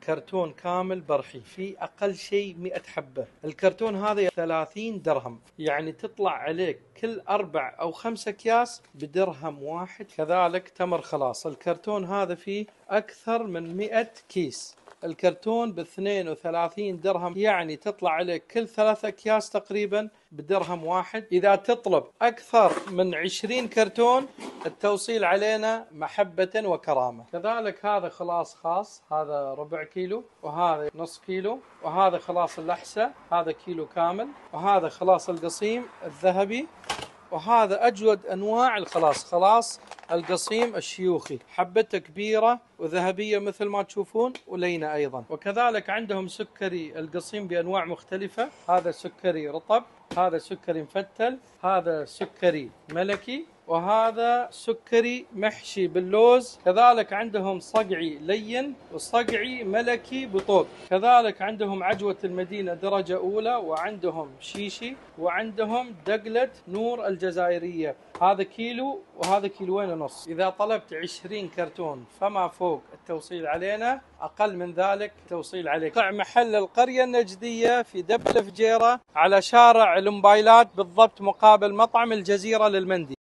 كرتون كامل برخي في أقل شيء 100 حبة. الكرتون هذا 30 درهم، يعني تطلع عليك كل 4 أو 5 أكياس بدرهم واحد. كذلك تمر خلاص، الكرتون هذا فيه أكثر من 100 كيس. الكرتون ب32 درهم، يعني تطلع عليك كل 3 أكياس تقريبا بدرهم واحد. إذا تطلب أكثر من 20 كرتون التوصيل علينا محبة وكرامة. كذلك هذا خلاص خاص، هذا ربع كيلو، وهذا نص كيلو، وهذا خلاص الأحساء هذا كيلو كامل، وهذا خلاص القصيم الذهبي، وهذا أجود أنواع الخلاص، خلاص القصيم الشيوخي، حبته كبيرة وذهبية مثل ما تشوفون ولينة أيضا. وكذلك عندهم سكري القصيم بأنواع مختلفة، هذا سكري رطب، هذا سكري مفتل، هذا سكري ملكي، وهذا سكري محشي باللوز. كذلك عندهم صقعي لين وصقعي ملكي بطوق. كذلك عندهم عجوة المدينة درجة أولى، وعندهم شيشي، وعندهم دقلة نور الجزائرية. هذا كيلو وهذا كيلوين ونص. إذا طلبت 20 كرتون فما فوق التوصيل علينا، أقل من ذلك توصيل عليك. محل القرية النجدية في دبل فجيرة على شارع الموبايلات بالضبط مقابل مطعم الجزيرة للمندي.